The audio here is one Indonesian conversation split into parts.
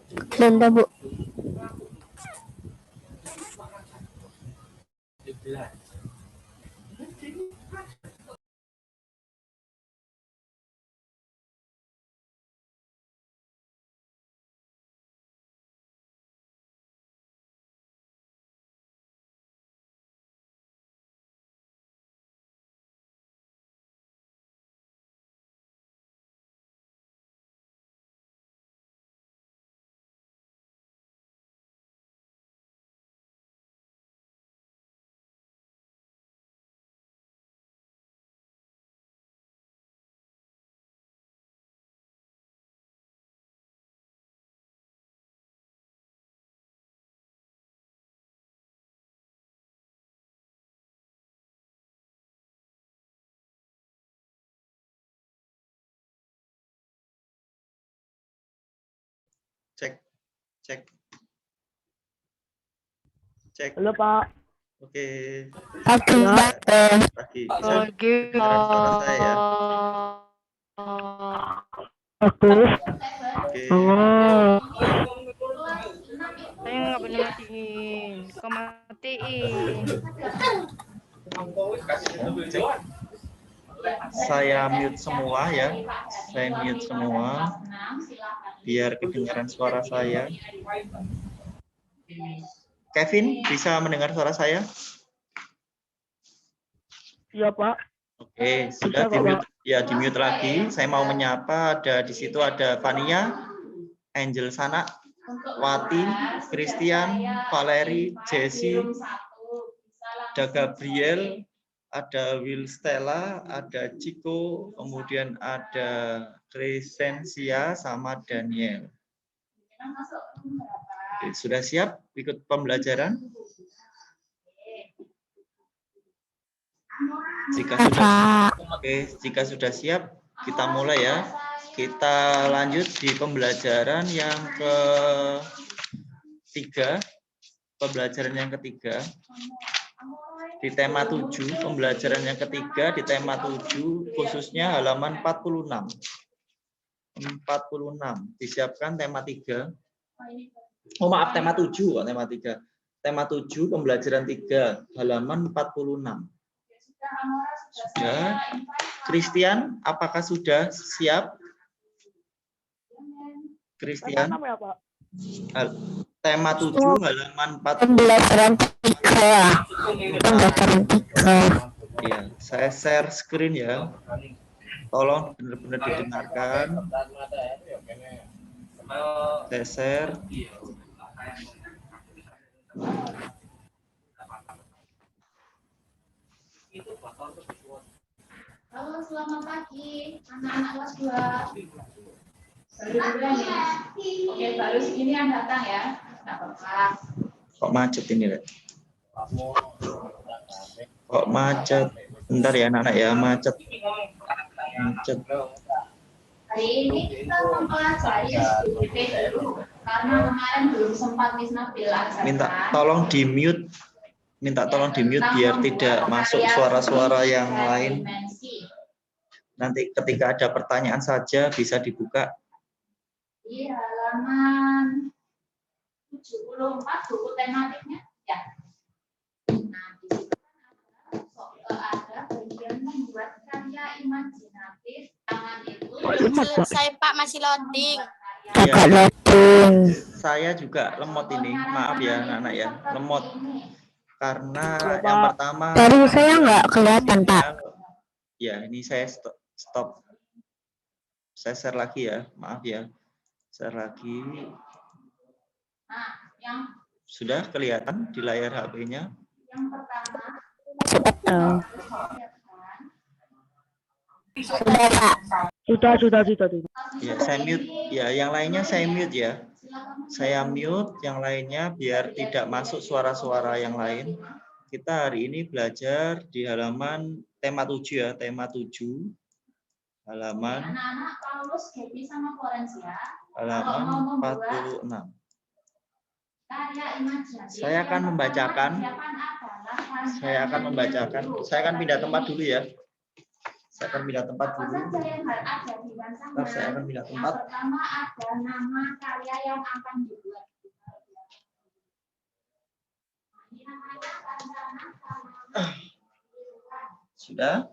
Belum, Bu. Cek. Halo, Pak. Oke. Pagi. Bisa kedengaran suara saya ya? Oke. Oke. Saya nggak pernah matiin, kok matiin? Cek. Saya mute semua ya. Saya mute semua. Biar kedengaran suara saya. Kevin, bisa mendengar suara saya? Iya, Pak. Oke, sudah di mute. Ya, di mute lagi. Saya mau menyapa, di situ ada Fania, Angel Sana, Wati, Christian, Valeri, Jesse, ada Gabriel, ada Will Stella, ada Chico, kemudian ada Crescencia sama Daniel. Oke, sudah siap ikut pembelajaran? Jika sudah siap, kita mulai ya. Kita lanjut di pembelajaran yang ketiga. Pembelajaran yang ketiga di tema 7, pembelajaran yang ketiga di tema 7, khususnya halaman 46. 46. Disiapkan tema 3. Oh, maaf, tema 7, tema 3. Tema 7, pembelajaran 3, halaman 46. Sudah. Christian, apakah sudah siap? Christian. Tema 7, halaman 46. Pembelajaran 3. Pembelajaran 3. Ya, saya share screen ya. Tolong benar-benar didengarkan. Saya share. Halo, selamat pagi anak-anak kelas 2. Baru bulan ya? Oke, baru segini yang datang ya. Enggak apa-apa. Kok macet ini, Rek? Kok macet? Bentar ya, anak-anak ya, macet. Hari ini kita mempelajari SPP dulu karena kemarin belum sempat Miss Nabil ajarkan. Minta tolong di mute biar tidak masuk suara-suara yang lain. Nanti ketika ada pertanyaan saja bisa dibuka. Di halaman 74 buku tematiknya ya. Nah, di situ ada bagian membuat karya imajinatif. Tangan itu Selesai, Pak, masih loading. Ya, saya juga lemot ini, maaf ya anak-anak ya, lemot. Karena yang pertama. Dari saya nggak kelihatan, Pak. Ya, ini saya stop. Saya share lagi ya, maaf ya. Share lagi. Sudah kelihatan di layar HP-nya? yang pertama Sudah, Pak. Sudah. Ya, saya mute. Ya, yang lainnya saya mute ya. Saya mute yang lainnya biar tidak masuk suara-suara yang lain. Kita hari ini belajar di halaman tema 7 ya, tema 7. Halaman anak-anak Paulus, Gaby sama Florencia. Halaman 46. Karya imajinatif. Saya akan membacakan. Saya akan pindah tempat dulu ya. Saya akan pindah tempat dulu. Apa saja yang ada di Bentar, saya akan pindah Yang tempat. pertama ada nama karya yang akan dibuat. Ini namanya rencana. Sudah?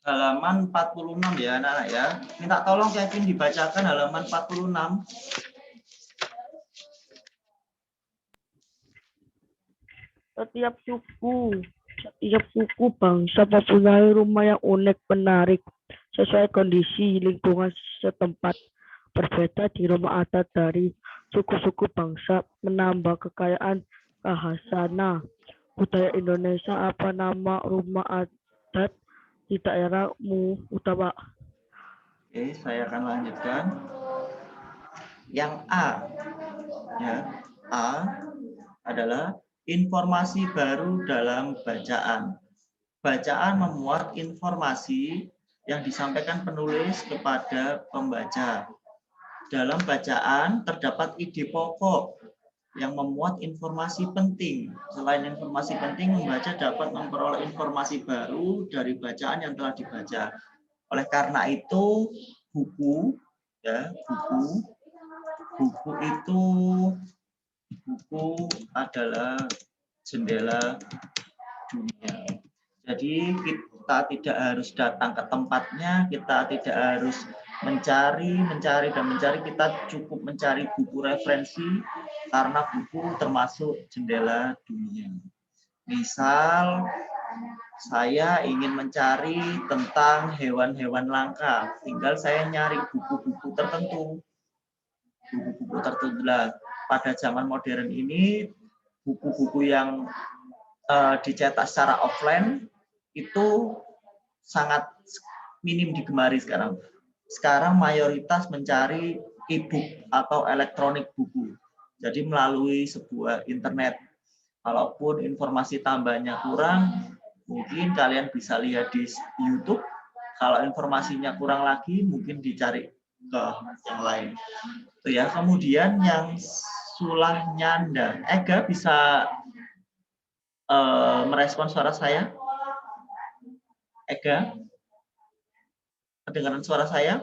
Halaman 46 ya anak-anak ya. Minta tolong Kevin dibacakan halaman 46. Setiap suku bangsa mempunyai rumah yang unik, menarik, sesuai kondisi lingkungan setempat. Berbeda di rumah adat dari suku-suku bangsa, menambah kekayaan kehasana budaya Indonesia. Apa nama rumah adat di daerahmu, Pak? Oke, saya akan lanjutkan. Yang A, ya, A adalah informasi baru dalam bacaan. Bacaan memuat informasi yang disampaikan penulis kepada pembaca. Dalam bacaan terdapat ide pokok yang memuat informasi penting. Selain informasi penting, membaca dapat memperoleh informasi baru dari bacaan yang telah dibaca. Oleh karena itu, buku adalah jendela dunia. Jadi kita tidak harus datang ke tempatnya, kita tidak harus mencari, kita cukup mencari buku referensi karena buku termasuk jendela dunia. Misal, saya ingin mencari tentang hewan-hewan langka, tinggal saya nyari buku-buku tertentu. Buku-buku tertentu lah. Pada zaman modern ini, buku-buku yang dicetak secara offline itu sangat minim digemari sekarang. Sekarang mayoritas mencari e-book atau elektronik buku. Jadi melalui sebuah internet. Kalaupun informasi tambahnya kurang, mungkin kalian bisa lihat di YouTube. Kalau informasinya kurang lagi, mungkin dicari ke yang lain. Itu ya. Kemudian yang sulah nyanda. Ega bisa merespon suara saya? Ega? Kedengaran suara saya?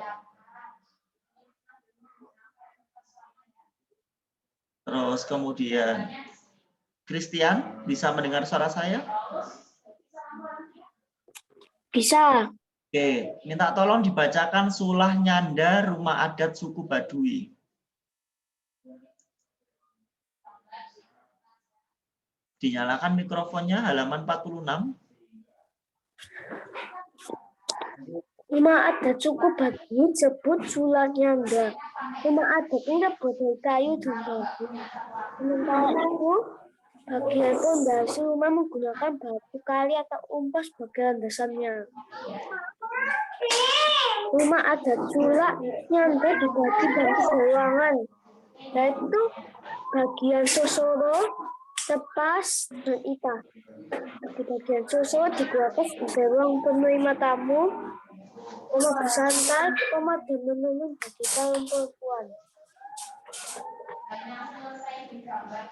Terus kemudian Christian bisa mendengar suara saya? Bisa. Oke, minta tolong dibacakan sulah nyanda rumah adat suku Baduy. Dinyalakan mikrofonnya, halaman 46. Rumah adat suku Baduy disebut sulah nyanda. Rumah adat ini terbuat dari kayu dan bambu. Sementara itu, bagian fondasi rumah menggunakan batu kali atau umpas sebagai landasannya. Rumah adat sulah nyanda dibagi dalam ruangan, yaitu bagian sosoro, tepas, dan ita. Di bagian sosoro digunakan sebagai ruang penerima tamu, rumah bersantai, rumah dan menenun bagi kaum perempuan.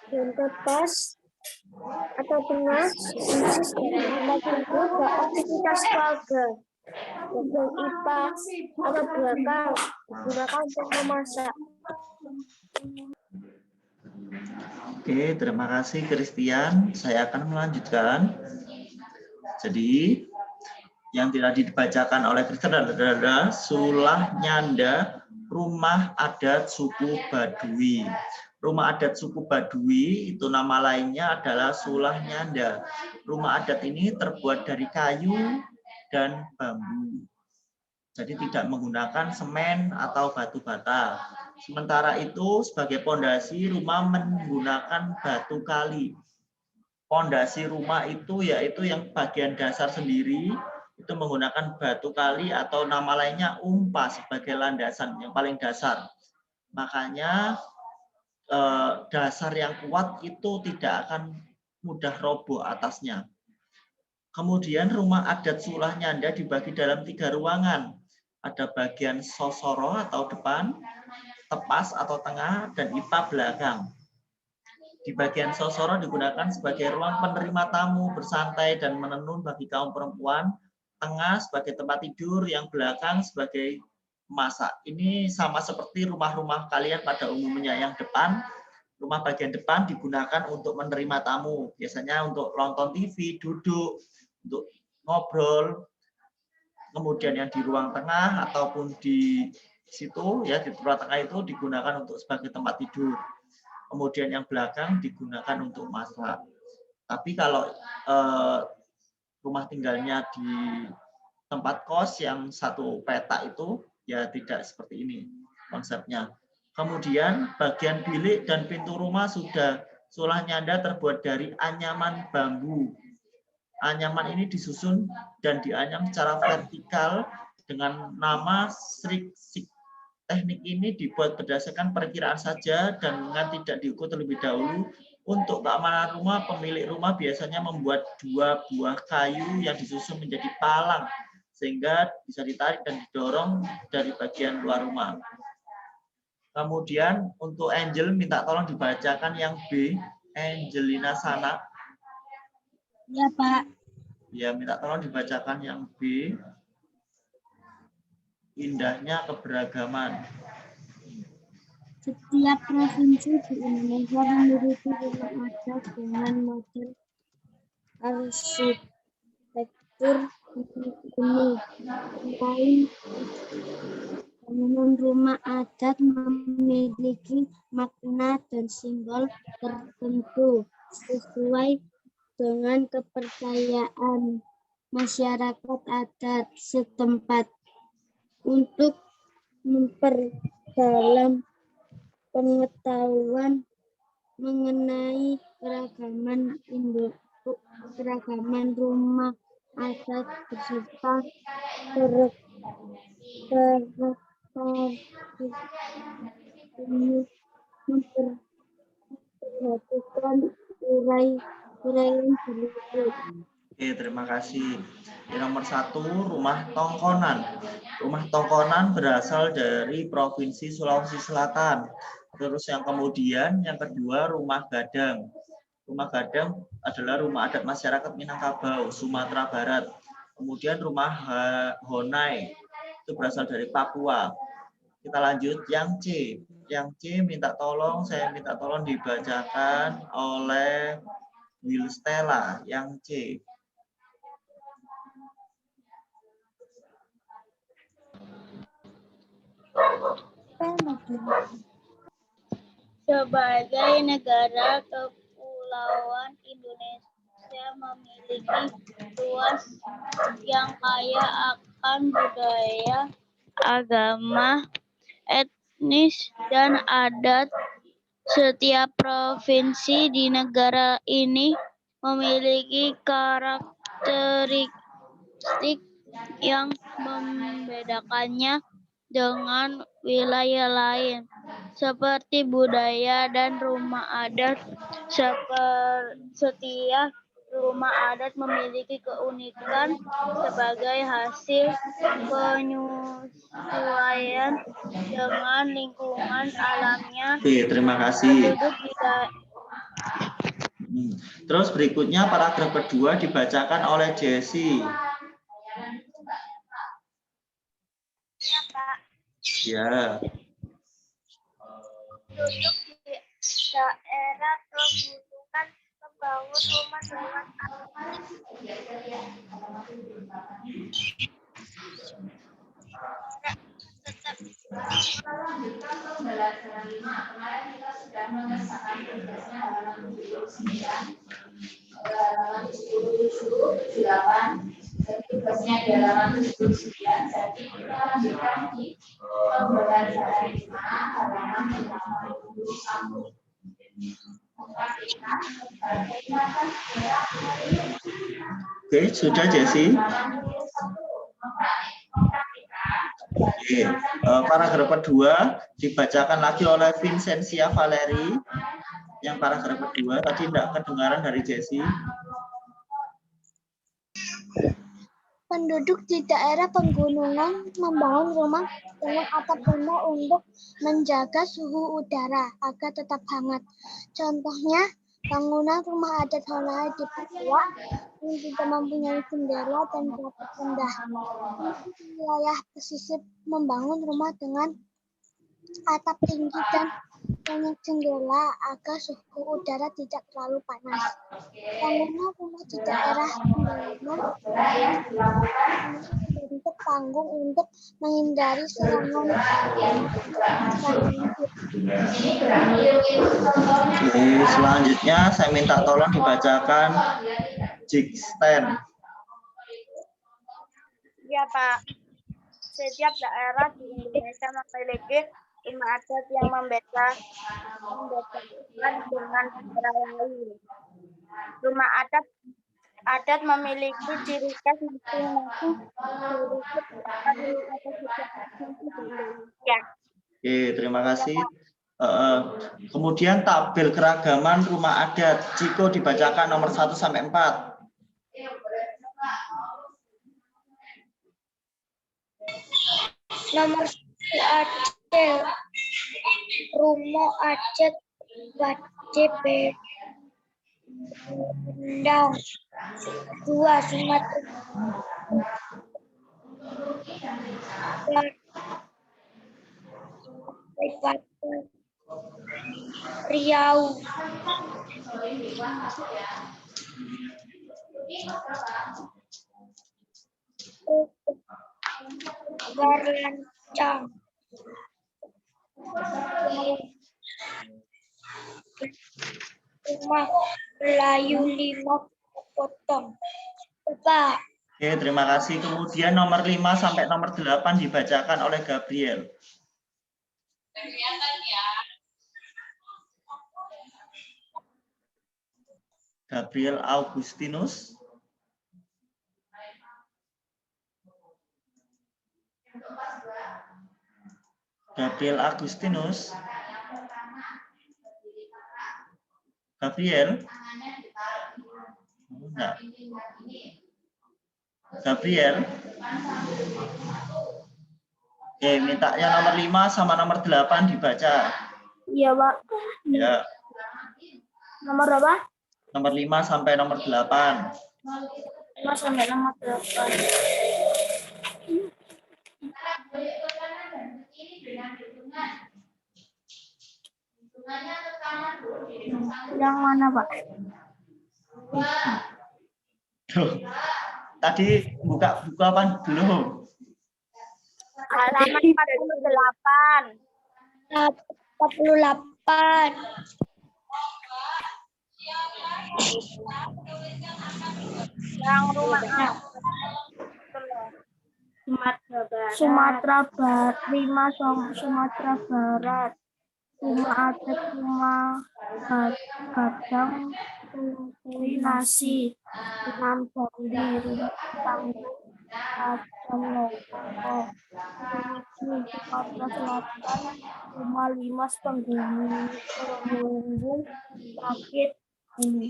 Dan tepas atau tengah sisi sebagai tempat tidur dan aktivitas keluarga. Bagian IPA atau belakang digunakan untuk memasak. Oke, terima kasih Christian. Saya akan melanjutkan. Jadi, yang tidak dibacakan oleh Christian adalah sulah nyanda rumah adat suku Baduy. Rumah adat suku Baduy itu nama lainnya adalah sulah nyanda. Rumah adat ini terbuat dari kayu dan bambu. Jadi tidak menggunakan semen atau batu bata. Sementara itu sebagai pondasi rumah menggunakan batu kali. Pondasi rumah itu yaitu yang bagian dasar sendiri itu menggunakan batu kali atau nama lainnya umpas sebagai landasan yang paling dasar. Makanya dasar yang kuat itu tidak akan mudah roboh atasnya. Kemudian rumah adat sulah nyanda dibagi dalam 3 ruangan. Ada bagian sosoro atau depan, tepas atau tengah, dan ita belakang. Di bagian Sosoro digunakan sebagai ruang penerima tamu bersantai dan menenun bagi kaum perempuan. Tengah sebagai tempat tidur, yang belakang sebagai masak. Ini sama seperti rumah-rumah kalian pada umumnya. Yang depan, rumah bagian depan digunakan untuk menerima tamu. Biasanya untuk nonton TV, duduk, untuk ngobrol. Kemudian yang di ruang tengah ataupun di situ, ya di ruang tengah itu digunakan untuk sebagai tempat tidur. Kemudian yang belakang digunakan untuk masak. Tapi kalau rumah tinggalnya di tempat kos yang satu petak itu, ya tidak seperti ini konsepnya. Kemudian bagian bilik dan pintu rumah sudah sulah nyanda terbuat dari anyaman bambu. Anyaman ini disusun dan dianyam secara vertikal dengan nama srik-sik. Teknik ini dibuat berdasarkan perkiraan saja dan dengan tidak diukur terlebih dahulu. Untuk keamanan rumah, pemilik rumah biasanya membuat 2 buah kayu yang disusun menjadi palang sehingga bisa ditarik dan didorong dari bagian luar rumah. Kemudian untuk Angel minta tolong dibacakan yang B, Angelina Sana. Ya, Pak. Ya, minta tolong dibacakan yang B. Indahnya keberagaman. Setiap provinsi di Indonesia memiliki rumah adat dengan model arsitektur unik. Selain bangunan rumah adat memiliki makna dan simbol tertentu sesuai dengan kepercayaan masyarakat adat setempat. Untuk memperdalam pengetahuan mengenai keragaman rumah adat beserta ini memperhatikan uraian berikut. Oke, terima kasih. Yang nomor 1, rumah tongkonan. Rumah tongkonan berasal dari Provinsi Sulawesi Selatan. Terus yang kemudian, yang kedua, rumah gadang. Rumah gadang adalah rumah adat masyarakat Minangkabau, Sumatera Barat. Kemudian rumah honai, itu berasal dari Papua. Kita lanjut yang C. Yang C saya minta tolong dibacakan oleh Will Stella, yang C. Sebagai negara kepulauan, Indonesia memiliki luas yang kaya akan budaya, agama, etnis, dan adat. Setiap provinsi di negara ini memiliki karakteristik yang membedakannya dengan wilayah lain, seperti budaya dan rumah adat. Setiap rumah adat memiliki keunikan sebagai hasil penyesuaian dengan lingkungan alamnya. Oke, terima kasih. Terus berikutnya paragraf kedua dibacakan oleh Jessie. Ya, Pak. Ya. Duduk di daerah pegunungan membangun rumah dengan Melanjutkan pembelajaran 5. Kemarin kita sudah mengerjakan tugasnya halaman 79, halaman 78. Jadi tugasnya di halaman 79. Jadi kita lanjutkan di pembelajaran 5, halaman 81. Oke, sudah Jessie. Oke, paragraf kedua dibacakan lagi oleh Vincentia Valeri. Yang paragraf kedua tadi tidak kedengaran dari Jessie. Penduduk di daerah pegunungan membangun rumah dengan atap rendah untuk menjaga suhu udara agar tetap hangat. Contohnya, bangunan rumah adat Honai di Papua yang tidak mempunyai jendela dan atap rendah. Wilayah pesisir membangun rumah dengan atap tinggi dan banyak jendela agar suhu udara tidak terlalu panas. Bangunan rumah di daerah pedalaman membentuk panggung untuk menghindari serangan. Oke, selanjutnya saya minta tolong dibacakan Jigsten. Ya Pak. Setiap daerah di Indonesia memiliki rumah adat yang membedakan dengan daerah lain. Rumah adat memiliki ciri khas masing-masing dari beberapa rumah adat di Indonesia. Oke, terima kasih. Kemudian tabel keragaman rumah adat. Ciko dibacakan nomor 1 sampai 4. Nomor 1 Aceh, rumah adat wajib berendang. 2 Sumatera Riau. Garlancang. Rumah Melayu 5 potong. Bapak. Oke, terima kasih. Kemudian nomor 5 sampai nomor 8 dibacakan oleh Gabriel. Gabriel Augustinus. Gabriel Agustinus. Gabriel. Enggak. Gabriel. Oke, mintanya nomor 5 sama nomor 8 dibaca. Iya, Pak. Ya. Nomor berapa? Nomor 5 sampai nomor 8. 5 sampai nomor 8. Yang mana, Pak? Tuh. Tadi buka apa belum? Halaman 48. 48. Yang rumah Sumatera Barat. 5 Sumatera Barat. Rumah adat rumah gadang nasi. 6 Jambi. Rumah panggung Adam Loko. 7 Sumatera Selatan. Rumah 5 Penggunggung Rakit. 10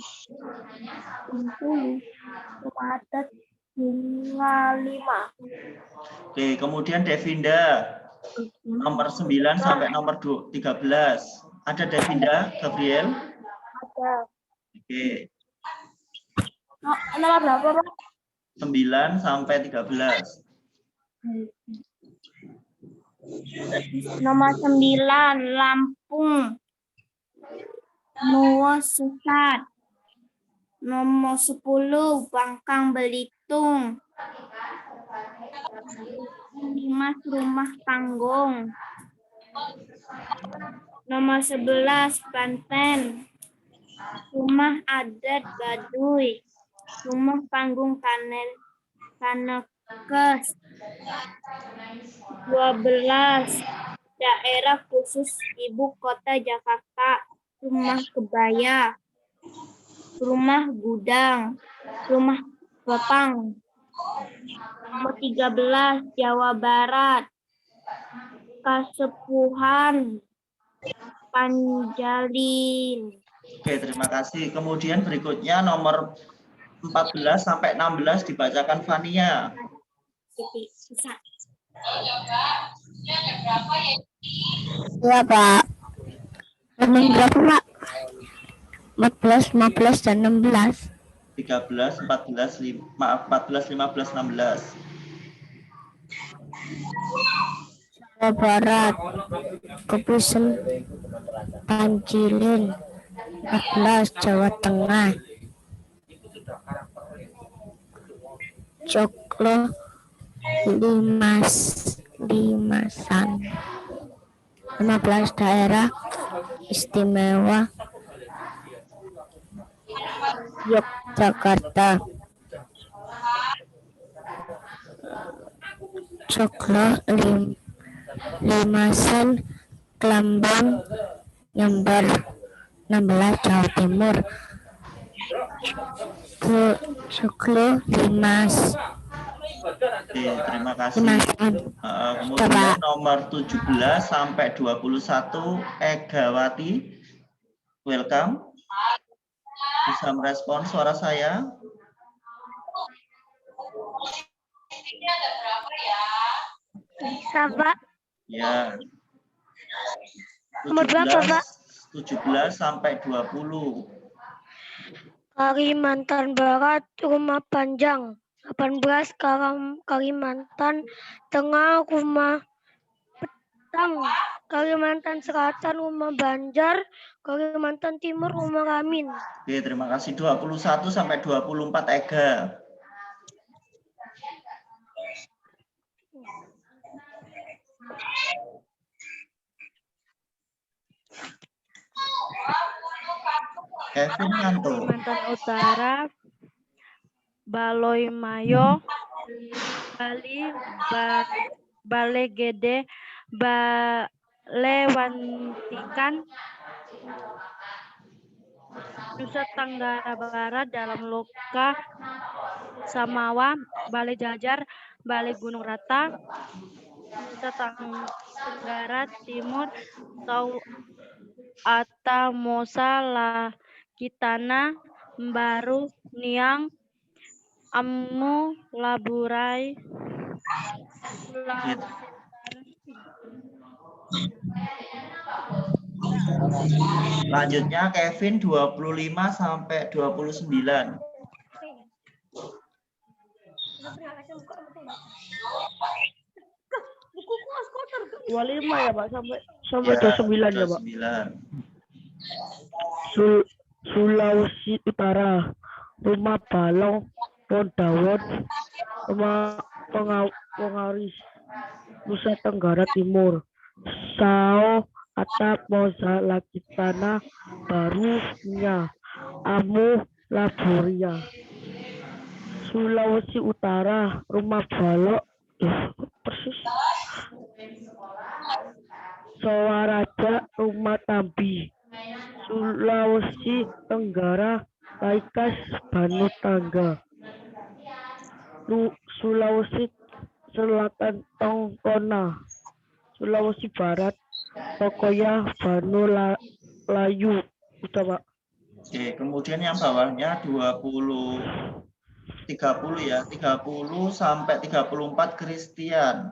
rumah adat bunga 5. Oke, kemudian Devinda nomor 9 sampai nomor 13. Ada Devinda, Gabriel? Ada. Oke. Nomor berapa, Pak? 9 sampai 13. Nomor 9 Lampung. Mua Sesat. Nomor 10 Bangkang Belitung. 5 Rumah Panggung. Nomor 11 Banten. Rumah adat Baduy. Rumah panggung Kanekes. 12 Daerah khusus Ibu Kota Jakarta. Rumah kebaya. Rumah gudang. Rumah kepang. Nomor 13 Jawa Barat. Kasepuhan Panjalin. Oke, terima kasih. Kemudian berikutnya nomor 14 sampai 16 dibacakan Fania. Bisa. Ya, Pak. Nomor berapa, Pak? 14, 15, dan 16. 13, 14, 15, 16. Jawa Barat, Kabupaten Panjilin, 14, Jawa Tengah, Joglo, Limasan, 15 daerah istimewa Yogyakarta, Joglo, Limasan, Klambang, Jember, 16 Jawa Timur, Joglo, Oke, terima kasih. Limasan. Kemudian nomor 17 sampai 21 Egawati. Welcome. Bisa merespon suara saya? Bisa, Pak. Ya. Nomor berapa, Pak? 17 sampai 20. Kalimantan Barat, Rumah Panjang. 18 Kalimantan Tengah, Rumah Petang. Kalimantan Selatan, Rumah Banjar. Kalimantan Timur, Rumah Ramin. Oke, terima kasih. 21 sampai 24 Ega. Kevin ngantuk. Kalimantan Utara, Baloi Mayo, Bali, Bale Gede, Balewantikan, Nusa Tenggara Barat, Dalam Loka, Samawa, Bale Jajar, Bale Gunung Rata, Nusa Tenggara Timur, Atamosa, Kitana, Mbaru, Niang, Amu, Laburai, Lanjutnya Kevin 25 sampai 29. 25 ya, Pak, sampai Ya, 29 ya, Pak. 29. Sulawesi Utara, Rumah Balong, Pondawon, Rumah Pengaris, Nusa Tenggara Timur, Sao, Atap, Moza, Lakitana, Baru, Nya, Amu, Laburia. Sulawesi Utara, Rumah Balok, persis. Sawaraja, Rumah Tambi. Sulawesi Tenggara, Laikas, Banu Tangga. Sulawesi Selatan, Tongkona. Sulawesi Barat, Tokoya, Banu Layu. Udah, Pak. Oke, kemudian yang bawahnya 20, 30 ya, 30 sampai 34 Kristian.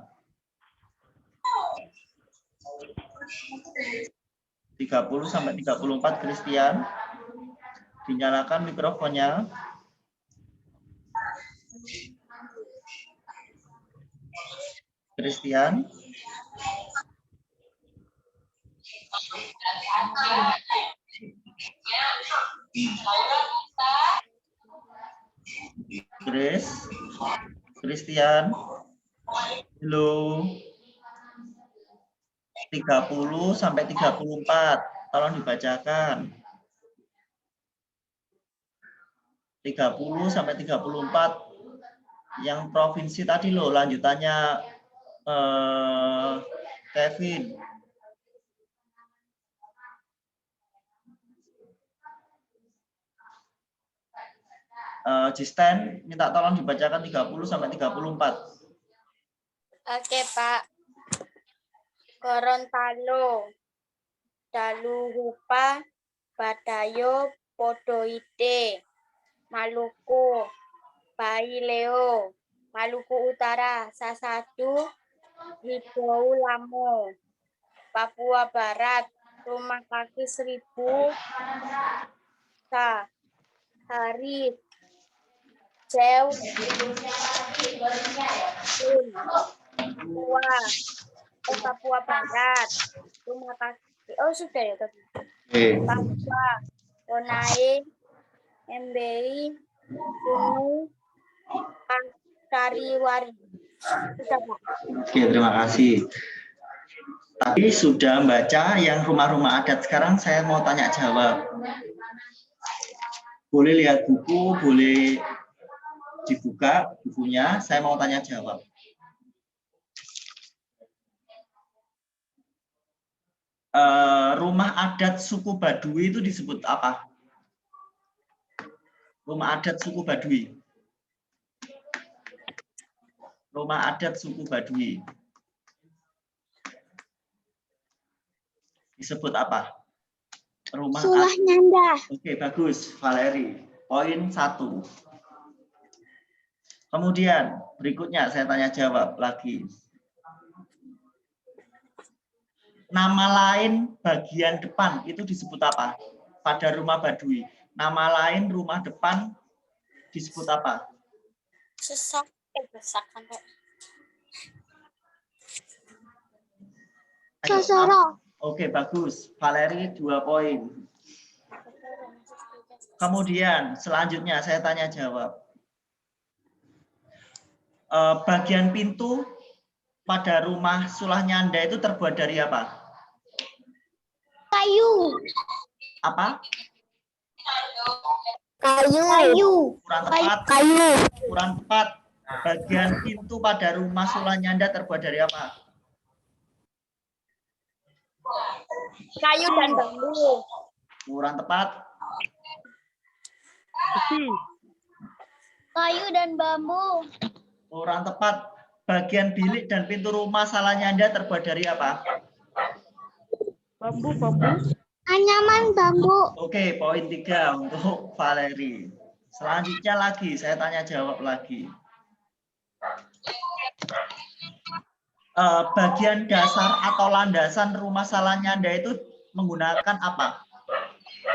30 sampai 34 Kristian. Dinyalakan mikrofonnya. Kristian. Kristian. Halo. 30 sampai 34. Tolong dibacakan. 30 sampai 34 yang provinsi tadi loh, lanjutannya Kevin. Jisten, minta tolong dibacakan 30 sampai 34. Oke, Pak. Gorontalo, Daluhupa, Badayo, Podoide, Maluku, Baileo, Maluku Utara, Sasadu, Hidau Lamo, Papua Barat, Rumah Kaki 1000, Hari, Jew, Papua Barat, Rumah Kaki, sudah ya tadi. Papua, Onai, MBI, Sungai, Kariwari. Sudah, Pak. Oke, terima kasih. Tadi sudah membaca yang rumah-rumah adat. Sekarang saya mau tanya jawab. Boleh lihat buku, boleh dibuka bukunya. Saya mau tanya jawab. Rumah adat suku Baduy itu disebut apa? Rumah adat suku Baduy. Rumah adat suku Baduy. Disebut apa? Rumah Sulah Nyanda. Oke, bagus, Valeri. Poin 1. Kemudian, berikutnya saya tanya jawab lagi. Nama lain bagian depan itu disebut apa? Pada rumah Baduy. Nama lain rumah depan disebut apa? Sesak sampai. Sosoro. Oke, bagus. Valeri 2 poin. Kemudian, selanjutnya saya tanya jawab. Bagian pintu pada rumah Sulah Nyanda itu terbuat dari apa? Kayu. Apa? Kayu. Kurang tepat. Kayu. Kurang tepat. Bagian pintu pada rumah Sulah Nyanda terbuat dari apa? Kayu dan bambu. Kurang tepat. Kayu dan bambu. Kurang tepat. Bagian bilik dan pintu rumah Sulah Nyanda terbuat dari apa? Bambu. Anyaman bambu. Oke, poin 3 untuk Valeri. Selanjutnya lagi, saya tanya jawab lagi. Bagian dasar atau landasan rumah Sulah Nyanda itu menggunakan apa?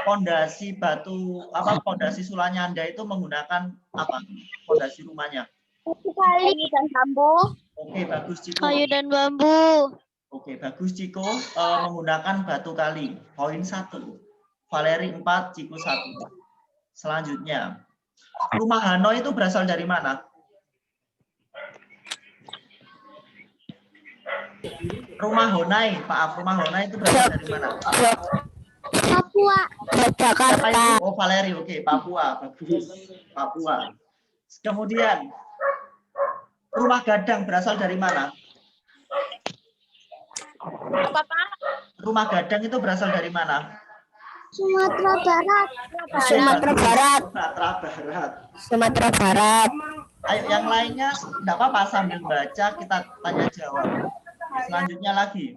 Pondasi batu, pondasi Sulah Nyanda itu menggunakan apa? Pondasi rumahnya. Kayu dan bambu. Oke, bagus Ciko. Kayu dan bambu. Oke, bagus Ciko. Menggunakan batu kali. Poin 1. Valeri 4, Ciko 1. Selanjutnya, rumah Hanoi itu berasal dari mana? Rumah Honai, rumah Honai itu berasal dari mana? Papua. Jakarta. Oh, Valeri, oke, Papua, bagus. Papua. Kemudian, rumah Gadang berasal dari mana? Apa, Pak? Rumah Gadang itu berasal dari mana? Sumatera Barat. Sumatera Barat. Sumatera Barat. Ayo, yang lainnya enggak apa-apa sambil baca kita tanya jawab. Selanjutnya lagi.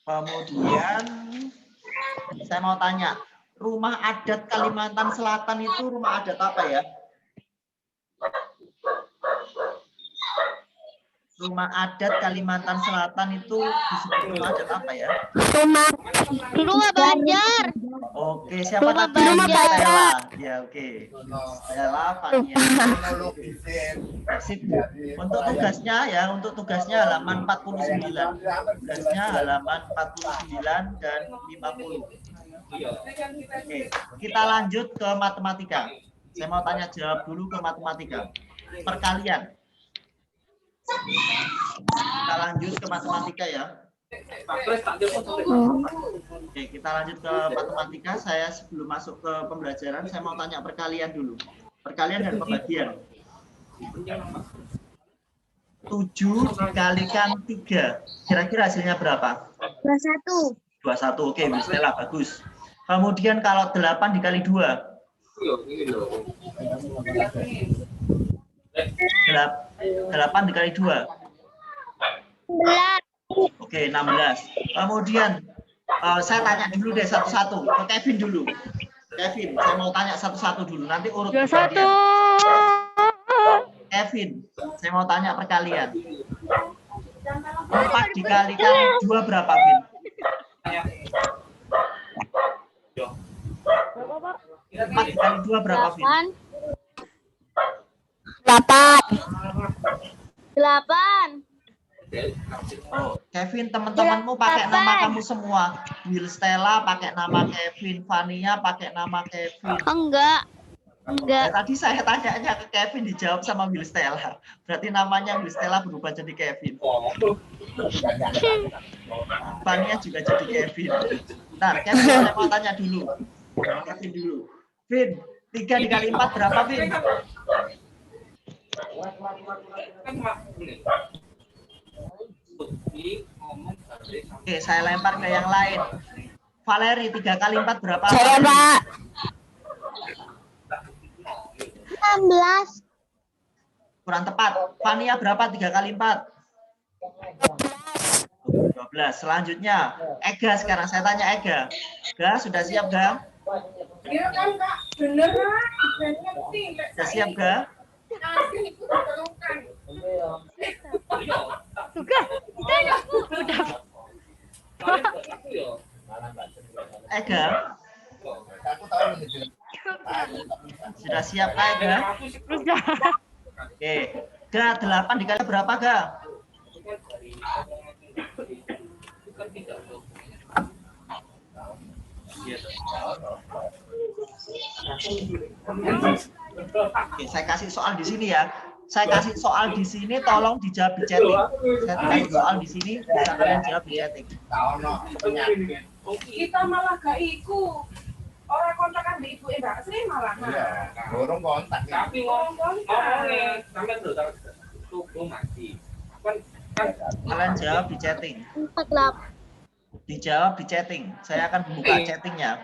Kemudian saya mau tanya, rumah adat Kalimantan Selatan itu rumah adat apa ya? Rumah adat Kalimantan Selatan itu disebut rumah adat apa ya? Rumah Banjar. Oke, siapa Rumah tadi? Banjar. Stella. Ya, oke. Stella, Fania. Sip. Untuk tugasnya halaman 49. Tugasnya halaman 49 dan 50. Oke, kita lanjut ke matematika. Saya mau tanya jawab dulu ke matematika. Perkalian. Kita lanjut ke matematika ya. Oke, kita lanjut ke matematika. Saya sebelum masuk ke pembelajaran, saya mau tanya perkalian dulu. Perkalian dan pembagian. 7 dikalikan 3. Kira-kira hasilnya berapa? 21. 21. Oke, Stella, bagus. Kemudian kalau 8 dikali 2. 8 dikali 2. Oke, 16. Kemudian saya tanya dulu deh satu-satu. Ke Kevin dulu. Kevin, saya mau tanya satu-satu dulu. Nanti urut bergantian. Kevin, saya mau tanya perkalian. 4 dikalikan 2 berapa, Vin? 4 dikali 2 berapa, Vin? 8. Oh, Kevin, teman-temanmu pakai nama kamu semua. Will Stella pakai nama Kevin, Vania pakai nama Kevin. Enggak. Tadi saya tanya ke Kevin, dijawab sama Will Stella. Berarti namanya Will Stella berubah jadi Kevin. Vania juga jadi Kevin. Nah, Kevin, saya mau tanya dulu. Kevin dulu. Vin, 3 dikali 4 berapa, Vin? Oke, saya lempar ke yang lain. Valeri, 3 kali 4 berapa? Saya, Pak. 16. Kurang tepat. Vania berapa 3 kali 4? 12. Selanjutnya, Ega sekarang. Saya tanya Ega. Ega, sudah siap, Ga? Iya kan, Kak? Bener, Kak. Sudah siap, Ga? Ega? Sudah siap, Ega? Oke. Ga, 8 dikali berapa, Ga? Oke, saya kasih soal di sini ya. Saya kasih soal di sini, tolong dijawab di chatting. Saya kasih soal di sini, bisa kalian jawab di chatting. Kita malah gak iku. Orang kontakan di ibu Mbak Sri malah. Dorong kontak. Tapi ngomong kontak. Kalian jawab di chatting. 48. Dijawab di chatting. Saya akan buka chattingnya.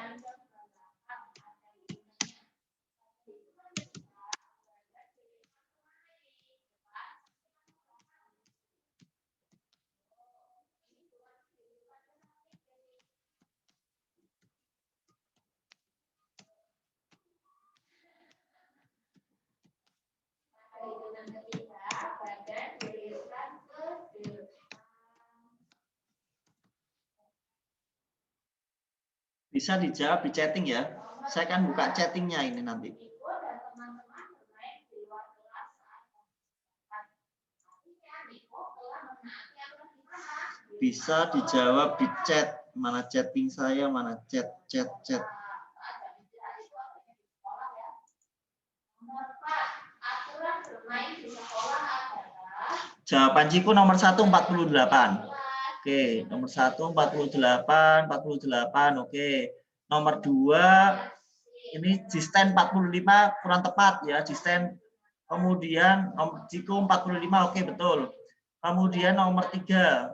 Bisa dijawab di chatting ya. Saya akan buka chattingnya ini nanti. Bisa dijawab di chat. Mana chatting saya, mana chat. Jawaban Ciko nomor 1 48. Oke, nomor 1 48. Oke. Nomor 2 ini Jisten 45 kurang tepat ya, Jisten. Kemudian nomor Ciko 45. Oke, betul. Kemudian nomor 3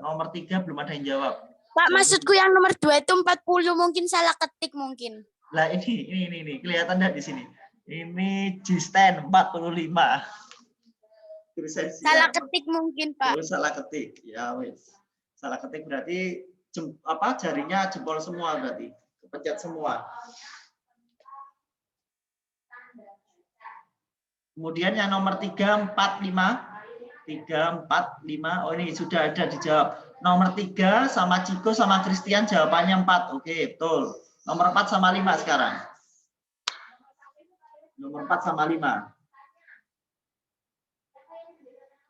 belum ada yang jawab. Pak, maksudku yang nomor 2 itu 40 mungkin salah ketik mungkin. Lah ini kelihatan enggak di sini? Ini Jisten 45. Salah ketik mungkin, Pak. Salah ketik. Ya wes. Salah ketik berarti jarinya jempol semua berarti. Kepencet semua. Kemudian yang nomor 345. Oh ini sudah ada dijawab. Nomor 3 sama Ciko sama Christian jawabannya 4. Oke, betul. Nomor 4 sama 5 sekarang. Nomor 4 sama 5.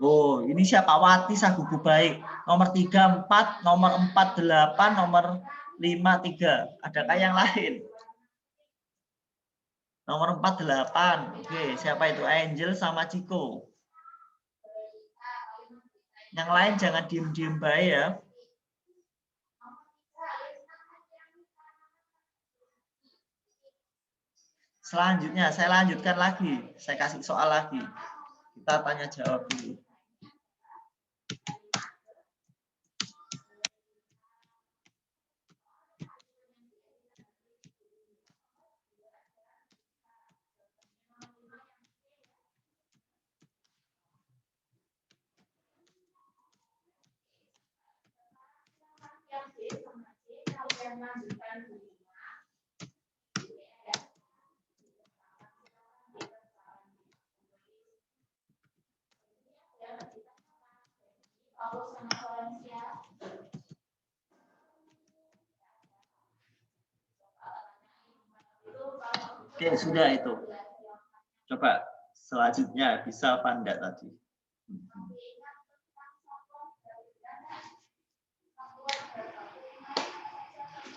Oh, ini siapa? Wati Sagugu Baik. Nomor 3 4, nomor 4 8, nomor 5 3. Adakah yang lain? Nomor 4 8. Oke, siapa itu? Angel sama Ciko. Yang lain jangan diem-diem baik ya. Selanjutnya saya lanjutkan lagi. Saya kasih soal lagi. Kita tanya jawab dulu. Oke, sudah itu. Coba selanjutnya bisa apa enggak tadi?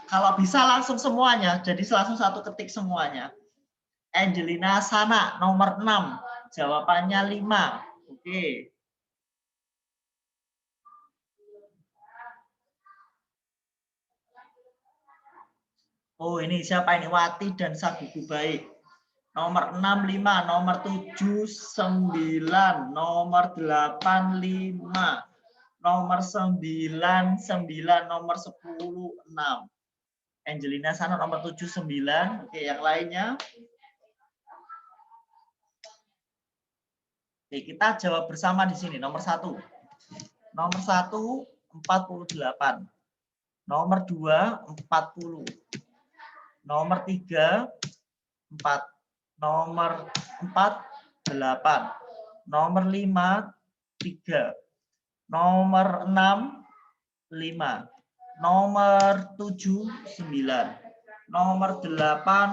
Kalau bisa langsung semuanya, jadi langsung satu ketik semuanya. Angelina Sana, nomor 6. Jawabannya 5. Oke. Oh, ini siapa ini? Wati dan Sagugu Baik. Nomor 6, 5. Nomor 7, 9. Nomor 8, 5. Nomor 9, 9. Nomor 10, 6. Angelina Sana nomor 7, 9. Oke, yang lainnya. Oke, kita jawab bersama di sini. Nomor 1. Nomor 1, 48. Nomor 2, 40. Nomor 3, 4. Nomor 4, 8. Nomor 5, 3. Nomor 6, 5. Nomor 7, 9. Nomor 8,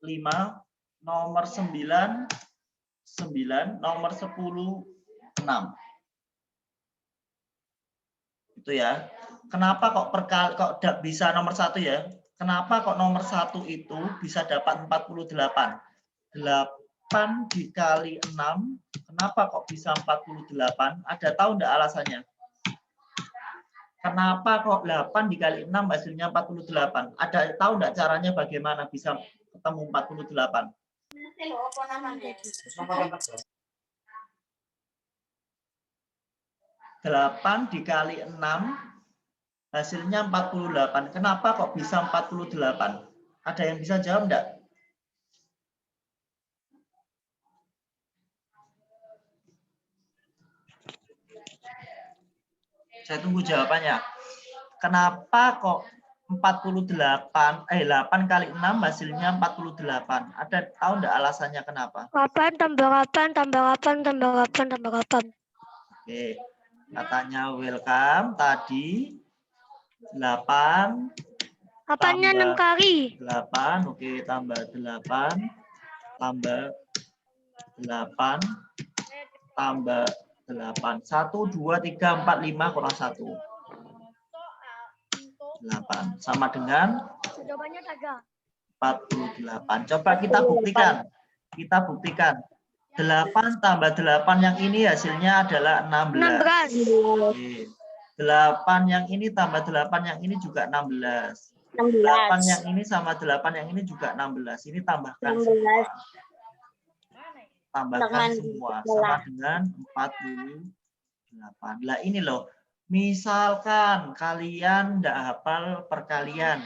5. Nomor 9, 9. Nomor 10, 6. Itu ya. Kenapa kok bisa nomor 1 ya? Kenapa kok nomor 1 itu bisa dapat 48? 8 dikali 6, kenapa kok bisa 48? Ada tahu enggak alasannya? Kenapa kok 8 dikali 6 hasilnya 48? Ada tahu enggak caranya bagaimana bisa ketemu 48? 8 dikali 6 hasilnya 48. Kenapa kok bisa 48? Ada yang bisa jawab enggak? Saya tunggu jawabannya. Kenapa kok 8 kali 6 hasilnya 48? Ada tahu enggak alasannya kenapa? 8 tambah 8 tambah 8 tambah 8 tambah 8. Oke. Katanya welcome tadi 8 8-nya 6 kali. 8, oke, tambah 8 tambah 8 tambah 8. 1 2 3 4 5 kurang 1. 8 sama dengan Jawabannya 48. Coba kita buktikan. Kita buktikan. 8 tambah 8 yang ini hasilnya adalah 16. 16. Oke. 8 yang ini tambah 8 yang ini juga 16. 8 yang ini sama 8 yang ini juga 16. Ini tambahkan semua. Tambahkan semua sama dengan 48. Lah ini loh. Misalkan kalian tidak hafal perkalian.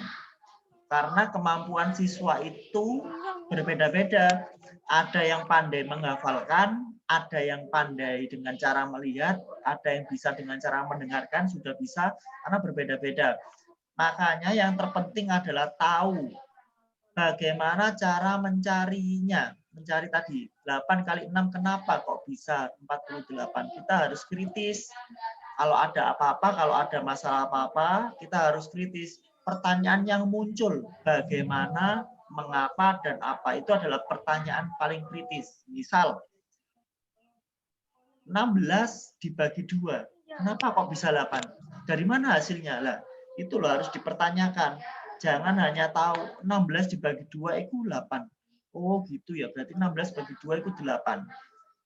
Karena kemampuan siswa itu berbeda-beda. Ada yang pandai menghafalkan, ada yang pandai dengan cara melihat, ada yang bisa dengan cara mendengarkan, sudah bisa, karena berbeda-beda. Makanya yang terpenting adalah tahu bagaimana cara mencarinya. Mencari tadi, 8 kali 6 kenapa kok bisa 48? Kita harus kritis. Kalau ada apa-apa, kalau ada masalah apa-apa, kita harus kritis. Pertanyaan yang muncul, bagaimana, mengapa, dan apa, itu adalah pertanyaan paling kritis. Misal, 16 dibagi 2, kenapa kok bisa 8? Dari mana hasilnya? Lah, itu loh harus dipertanyakan. Jangan hanya tahu 16 dibagi 2 itu 8. Oh gitu ya, berarti 16 bagi 2 itu 8.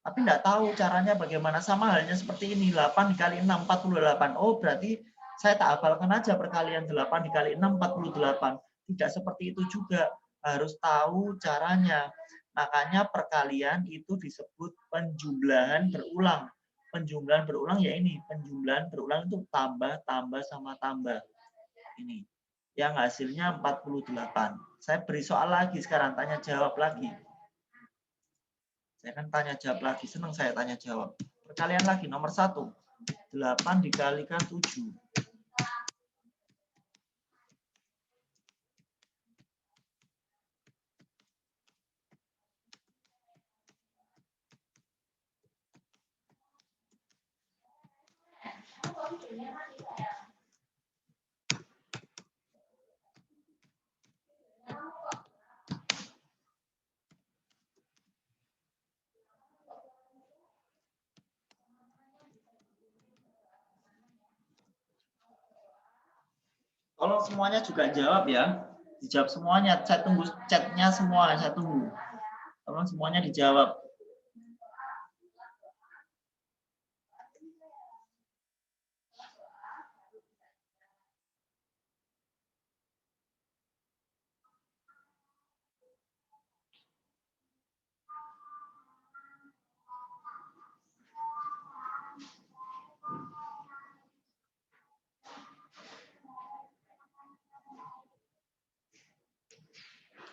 Tapi enggak tahu caranya bagaimana. Sama halnya seperti ini, 8 dikali 6, 48. Oh berarti saya tak hafalkan aja perkalian 8 dikali 6, 48. Tidak seperti itu juga. Harus tahu caranya. Makanya perkalian itu disebut penjumlahan berulang. Penjumlahan berulang ya ini. Penjumlahan berulang itu tambah, tambah, sama tambah. Ini. Yang hasilnya 48. Saya beri soal lagi sekarang, tanya jawab lagi. Saya kan tanya jawab lagi, senang saya tanya jawab. Perkalian lagi, nomor 1. 8 dikalikan 7. Tolong semuanya juga jawab ya. Dijawab semuanya. Saya tunggu chatnya semua. Saya tunggu. Tolong semuanya dijawab.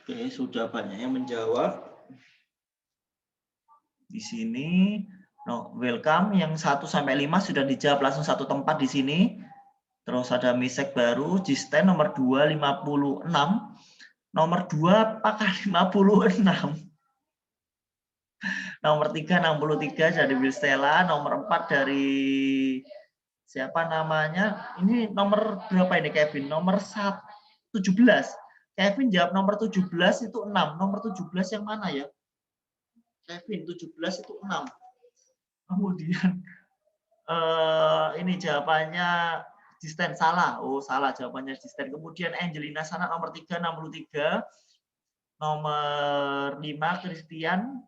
Oke, sudah banyak yang menjawab. Di sini, no, welcome. Yang 1 sampai 5 sudah dijawab langsung satu tempat di sini. Terus ada Misek baru, Jisten nomor 2, 56. Nomor 2, apakah 56? Nomor 3, 63 dari Wilstella. Nomor 4 dari siapa namanya? Ini nomor berapa ini, Kevin? Nomor 17. Kevin jawab nomor 17 itu 6. Nomor 17 yang mana ya? Kevin 17 itu 6. Kemudian ini jawabannya Jisten salah. Oh, salah jawabannya Jisten. Kemudian Angelina Sana nomor 3 63. Nomor 5 Christian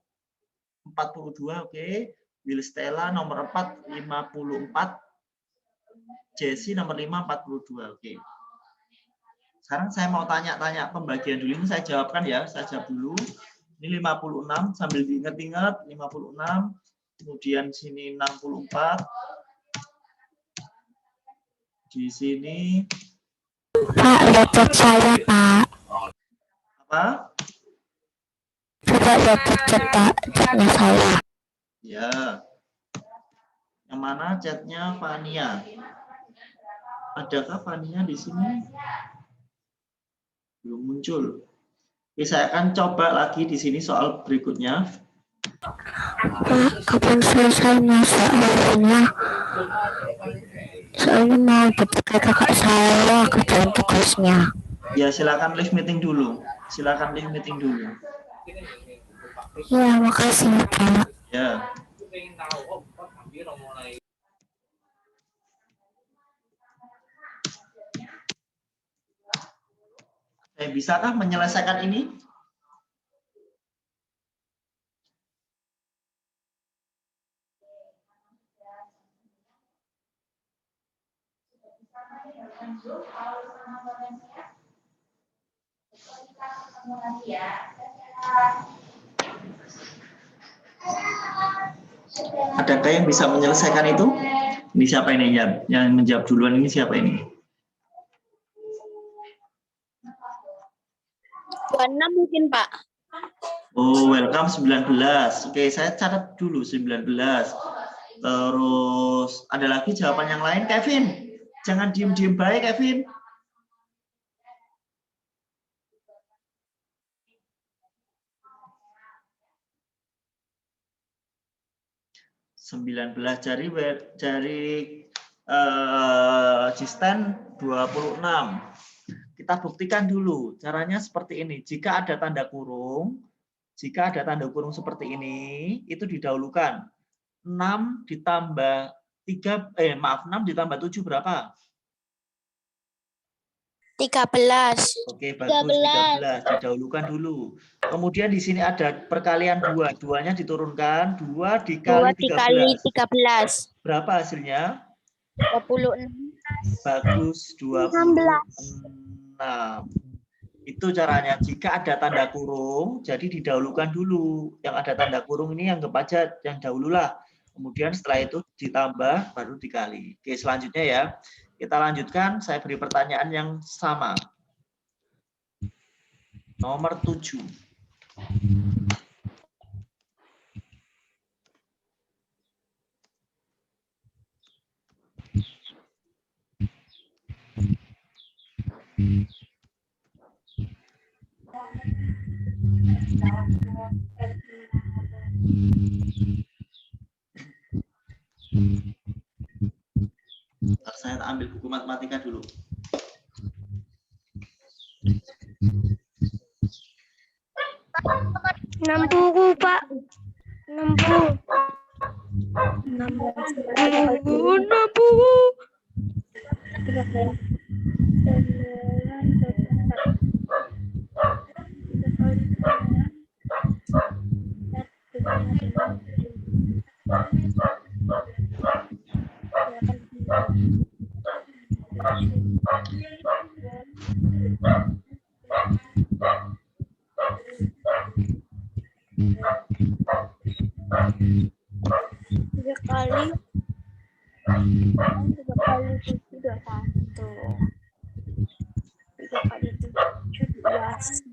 42, oke. Will Stella nomor 4 54. Jesse nomor 5 42, oke. Sekarang saya mau tanya-tanya pembagian dulu. Ini saya jawabkan ya, saya jawab dulu. Ini 56 sambil diingat-ingat 56. Kemudian sini 64. Di sini Pak, dapat saya, Pak. apa? Coba dapat chat, Pak. Chatnya saya. Ya. Yang mana chatnya Fania? Adakah Fania di sini? Belum muncul. Oke, saya akan coba lagi di sini soal berikutnya. Pak, kapan selesainya soalnya? Soalnya mau dapat kakak saya kerjaan tugasnya. Ya, silakan live meeting dulu. Silakan live meeting dulu. Ya, makasih, Pak. Ya. Bisakah menyelesaikan ini? Adakah yang bisa menyelesaikan itu? Ini siapa ini yang menjawab duluan, ini siapa ini? 26 mungkin, Pak. Oh, welcome 19. Oke, saya catat dulu 19. Terus ada lagi jawaban yang lain, Kevin. Jangan diem-diem baik, Kevin. (19) dari Jisten 26. Kita buktikan dulu. Caranya seperti ini. Jika ada tanda kurung seperti ini, itu didahulukan. 6 ditambah 6 ditambah 7 berapa? 13. Oke, bagus. 13. Didahulukan dulu. Kemudian di sini ada perkalian 2. 2-nya diturunkan. 2 dikali 13. Berapa hasilnya? 26. Bagus, 26. Itu caranya. Jika ada tanda kurung, jadi didahulukan dulu. Yang ada tanda kurung ini anggap aja yang dahululah. Kemudian setelah itu ditambah, baru dikali. Oke, selanjutnya ya. Kita lanjutkan, saya beri pertanyaan yang sama. Nomor 7. Bentar, saya ambil buku matematika dulu. Puluh, Pak. 60. 60. Tiga kali 7 udah 1. 3 kali 7 dua 1.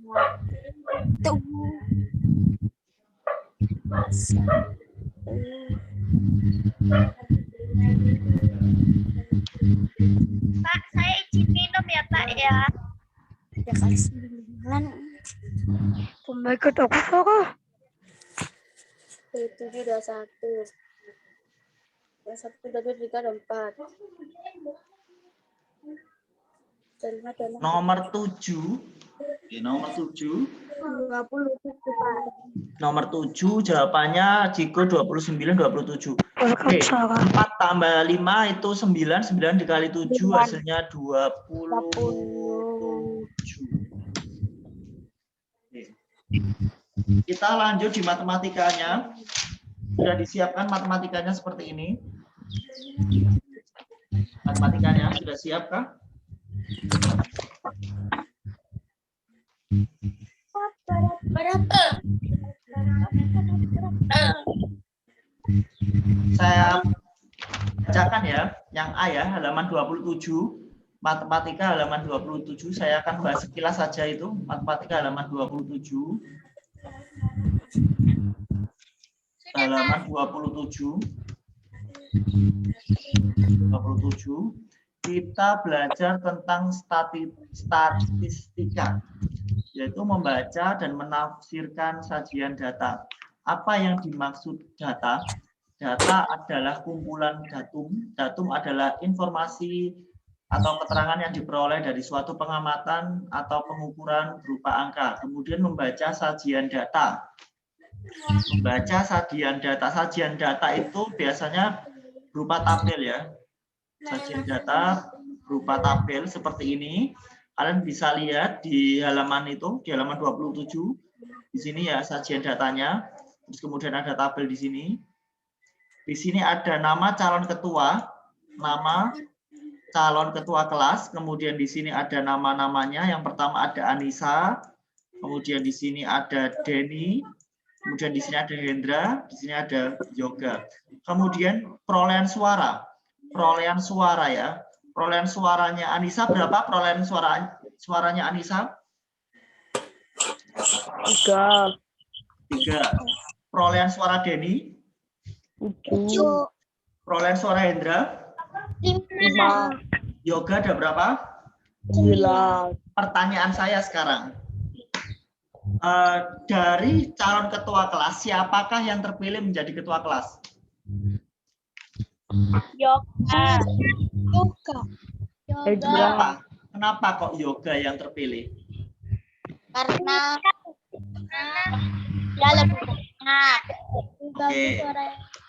Pak, saya izin minum ya Pak ya. 3 kali 9. Pembaikut aku Sarah. 7 udah 1. Yang 1 udah 2, 3, dan 4. Dan 5 dan 6. Nomor 7. Oke, nomor 7. 27, Pak. Nomor 7 jawabannya Ciko 29 27. Welcome Oke, Sarah. 4 tambah 5 itu 9, 9 dikali 7 hasilnya 27. Oke. Kita lanjut di matematikanya. Sudah disiapkan matematikanya seperti ini. Matematikanya sudah siap kah? Saya bacakan ya, yang A ya, halaman 27. Matematika halaman 27, saya akan bahas sekilas saja itu. Matematika halaman 27. Halaman 27. Kita belajar tentang statistika, yaitu membaca dan menafsirkan sajian data. Apa yang dimaksud data? Data adalah kumpulan datum. Datum adalah informasi atau keterangan yang diperoleh dari suatu pengamatan atau pengukuran berupa angka. Kemudian membaca sajian data. Membaca sajian data itu biasanya berupa tabel ya. Sajian data berupa tabel seperti ini. Kalian bisa lihat di halaman itu, di halaman 27. Di sini ya sajian datanya. Terus kemudian ada tabel di sini. Di sini ada nama calon ketua, nama calon ketua kelas. Kemudian di sini ada nama-namanya. Yang pertama ada Anissa. Kemudian di sini ada Denny. Kemudian di sini ada Hendra. Di sini ada Yoga. Kemudian perolehan suara. Perolehan suara ya. Perolehan suaranya Anissa berapa? Perolehan suaranya Anissa? 3. 3. Perolehan suara Denny? 7. Perolehan suara Hendra? 5. Yoga ada berapa? 9. Pertanyaan saya sekarang. Dari calon ketua kelas, siapakah yang terpilih menjadi ketua kelas? Yoga. Kenapa? Kenapa kok Yoga yang terpilih? Karena dia lebih banyak. Oke.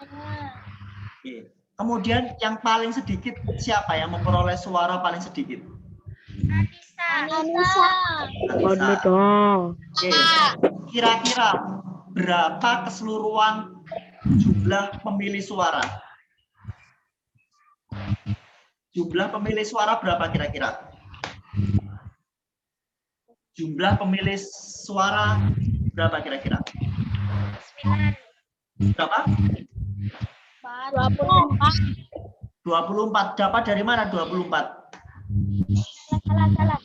Oke. Kemudian yang paling sedikit siapa yang memperoleh suara paling sedikit? Anissa. Anissa. Oke. Kira-kira berapa keseluruhan jumlah pemilih suara? Jumlah pemilih suara berapa kira-kira? Jumlah pemilih suara berapa kira-kira? 9. Berapa? 24. 24. Dapat dari mana 24? Salah.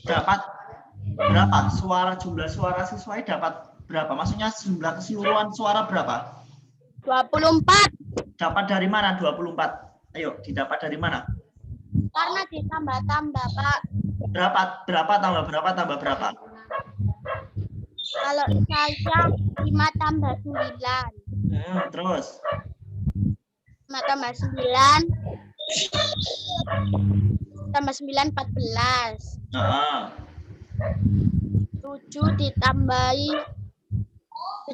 Dapat berapa? Jumlah suara siswa dapat berapa? Maksudnya jumlah keseluruhan suara berapa? 24. Dapat dari mana 24? Ayo, didapat dari mana? Karena ditambah-tambah, Pak. Berapa tambah berapa? Kalau saya 5 tambah 9. Terus? 5 tambah 9. Tambah 9, 14. 7 ditambahi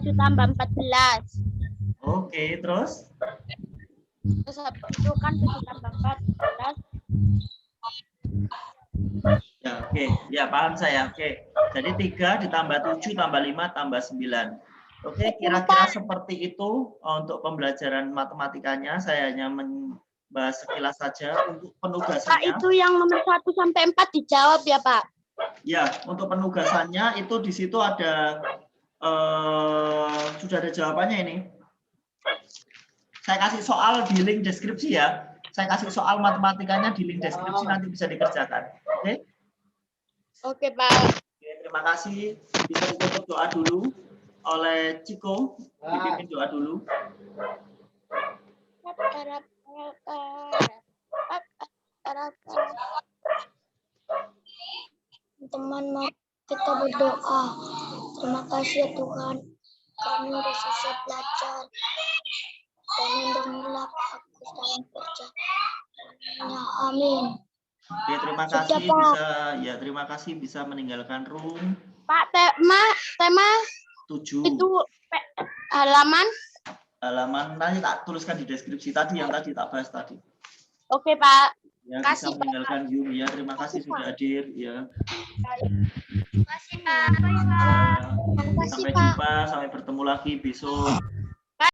7 tambah 14. Oke, terus? Itu kan 7 tambah 4, 11. Ya, oke. Ya, paham saya. Oke. Jadi 3 ditambah 7 tambah 5 tambah 9. Oke, kira-kira seperti itu untuk pembelajaran matematikanya. Saya hanya membahas sekilas saja untuk Pak, penugasannya. itu yang nomor 1 sampai 4 dijawab ya, Pak? Ya, untuk penugasannya itu di situ ada sudah ada jawabannya ini. Saya kasih soal di link deskripsi ya. Saya kasih soal matematikanya di link deskripsi, nanti bisa dikerjakan. Oke? Oke, Pak. Oke, terima kasih. Bisa ditutup doa dulu oleh Ciko. Dipimpin doa dulu. Teman, mari kita berdoa. Terima kasih ya Tuhan, kami sudah selesai belajar. Dan lindungilah aku dalam perjalanannya. Amin. Oke, terima Sudah, kasih Pak. terima kasih bisa meninggalkan room Pak, tema 7. itu halaman. Nanti tak tuliskan di deskripsi tadi yang tadi tak bahas tadi. Oke, Pak. Ya, Kasih, bisa meninggalkan Zoom ya. Terima kasih sudah hadir ya. Terima kasih, Pak. Sampai jumpa, sampai bertemu lagi besok.